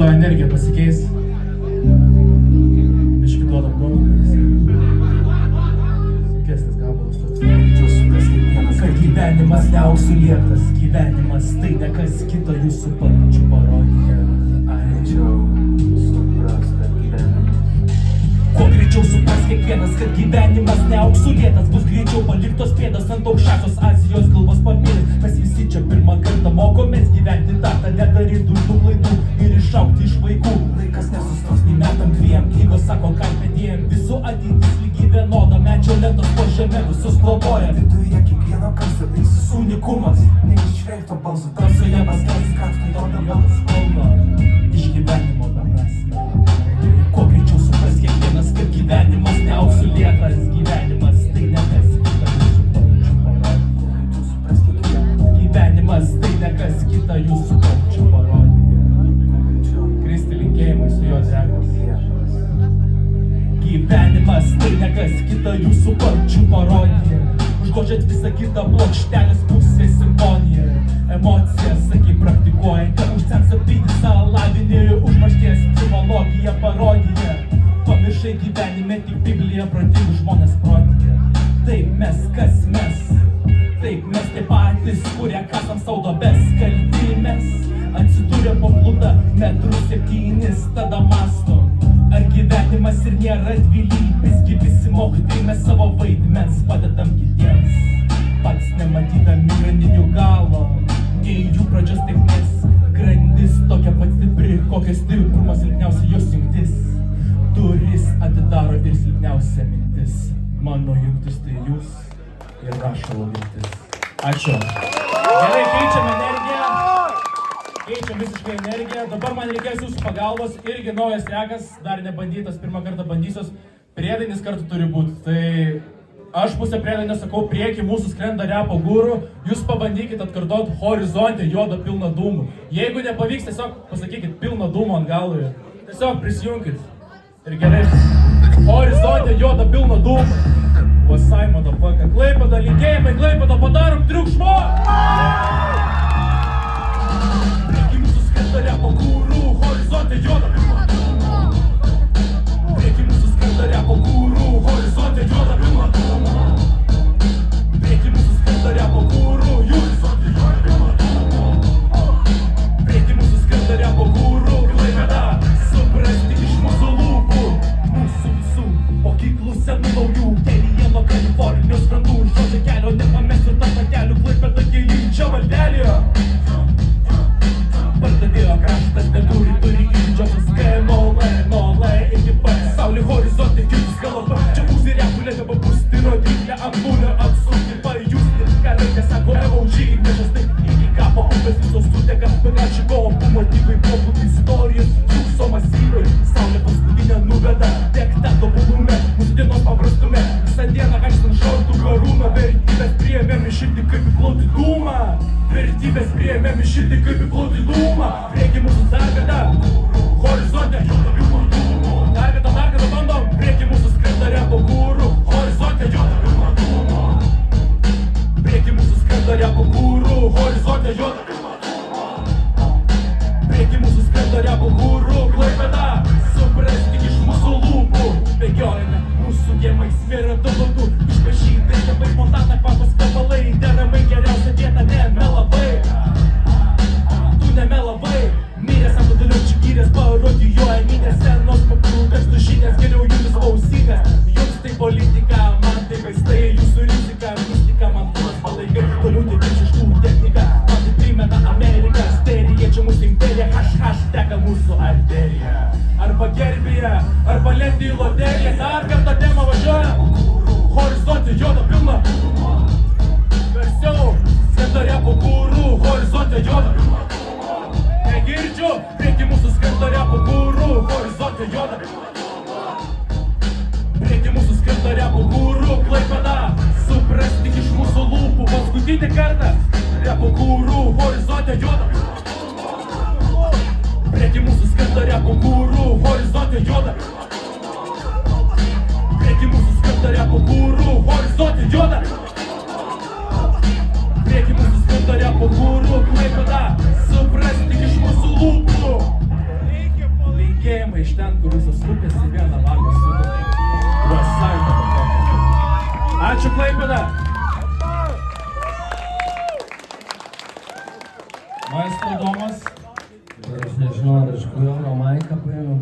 to energija pasikeis. Biški duodam duomenis. Sunkesnis gabalas toks. Tu supras kiekvienas, kad gyvenimas ne auksų lietas. Gyvenimas tai ne kas kito, jūsų pačių parodija. Greičiau supras, kad gyvenimas. Kuo greičiau supras kiekvienas, kad gyvenimas ne auksų lietas. Bus greičiau paliktos pėdos ant aukščiausios Azijos galvos papėdės. Mes visi čia pirmą kartą mokomės gyventi tartą, nedarytų tų klaidų ir išaugti iš vaikų. Laikas nesustos nei metam dviem, knygos sako carpe diem. Visų ateitis lygiai vienoda, medžio lentos po žeme visus globoja. Viduje kiekvieno karsto taisus unikumas, neišveikto balsų tamsoje paskęs kraštą duoda balą spalvą. Iš gyvenimo be prasme. Kuo greičiau supras kiekvienas, kad gyvenimas ne auksų lietas. Gyvenimas tai ne kas kita, jūsų pačių parodija. Tu supras kiekvienas. Gyvenimas tai ne kas kita, jūsų pačių parodija. Kristi linkėjimai su jos regos. Gyvenimas tai ne kas kita, jūsų pačių parodija. Užgožiat visą kitą plokštelės pusę simfoniją. Emocijas, sakai, praktikuojate, už sensą pydisą lavinį, užmaršties psichologiją parodiją. Pamiršai gyvenime tik Bibliją, protingų žmonės protija. Taip mes, kas mes? Taip mes tie patys, kurie kasam sau duobes, kalti mes. Atsidūrė po plūda, metrų 7, tada mastom. Ar gyvenimas ir nėra dvilypis, gi visi mokytojai savo vaidmens padedam kitiems. Pats nematydami grandinių galo, nei jų pradžios tėkmės. Grandis tokia pat stipri, kokia stiprumas silpniausia jos jungtis. Duris atidaro ir silpniausia mintis. Mano jungtis tai jūs ir rašalo mintis. Ačiū. Gerai, keičiam energiją. Keičiam visiškai energiją. Dabar man reikės jūsų pagalbos. Irgi naujas rekas, dar nebandytas, pirmą kartą bandysios. Priedainis kartu turi būti. Tai aš pusę priedainio sakau prieki, mūsų skrenda repo guru. Jūs pabandykit atkartot horizonte juodo pilną dūmų. Jeigu nepavyks, tiesiog pasakykit pilną dūmų ant galo. Tiesiog prisijungkit. Ir gerai. Horizonte juodo pilną dūmų. Vasai, motherfucker. Klaipėda, linkėjimai, Klaipėda, padarom triukšmo! Prieki mūsų skrenda repo guru, horizonte juodo pilną dūmų. Prieki mūsų skrenda repo guru, horizonte juodo pilną dūmų. Prieki mūsų skrenda repo guru, horizonte juodo pilną dūmų. Prieki mūsų skrenda repo guru, Klaipėda, suprasti iš mūsų lūpų. Mūsų visų mokyklų senų naujų, kelyje nuo Kalifornijos krandų. Žodžio kelio nepamesiu tarp patelių, Klaipėda gilyn čia valdelė. Pardavėjo kraštas neturi, turi įdžiosios KMOL iki pat saulė horizonte kiltus galva. Čia mūsų repulė nepapusti rodiklę ant nulio atsukti, pajusti. Ką reikia sako MOG, nežas taip iki kapo, upės visos suteka. Begačių kopų motyvai, pobūtų istorijos, jūso masyvai. Saulė paskutinė nuveda, tekta tobulume, mūsų dienos paprastume. Visą dieną aištant šortų karūną, vertybės priėmėm į širdį kaip įplauti dūmą. Vertybės priėmėm į širdį kaip įplauti dūmą. Prieki mūsų dargada, horizonte juodo pilno dūmų. Dargada bandom, prieki mūsų skrenda repo guru, horizonte juodo pilno dūmų. Prieki mūsų skrenda repo guru, horizonte juodo pilno dūmų. Prieki mūsų skrenda repo guru, Klaipėda, suprasti iš mūsų lūpų. Bėgiojame, mūsų gėmai smėra dalodų, išpašytai labai montana kvapas kvepalai. Deramai geriausia dieta, nemelavai. Tu nemelavai, miręs ant daliau čigyrės parodijuoja minės senos pakrūtės, tušinės, geriau jų vis ausinės. Jums tai politika, man tai vaistai, jūsų rizika, mistika, man kūnas palaikai, toliau tai viršiškų technika, man tai primena Ameriką, sterija, čia mūsų imperija, haš, teka mūsų arterija. Arba gerbėje, arba lendi į loteriją, dar kartą temą važiuoja, horizonte juodo pilna. Garsiau, skrenda repo guru, horizonte juodo pilna. Negirdžiu, prieki mūsų skrenda repo guru, horizonte juodo pilna. Prieki mūsų skrenda repo guru, Klaipėda, suprasti iš mūsų lūpų. Paskutinį kartą, repo guru, horizonte juodo pilna. Prieki mūsų skrenda repo guru, horizonte juoda. Prieki mūsų skrenda repo guru, horizonte juoda. Prieki mūsų skrenda repo guru, Klaipėda, suprasti iš mūsų lūpų. iš ten, kur visas upės į vieną langą sudeda. Westside. Ačiū Klaipėda. Maestro Domas. Aš nežinau, ar aš kodėl nuo Maiką paėmiau.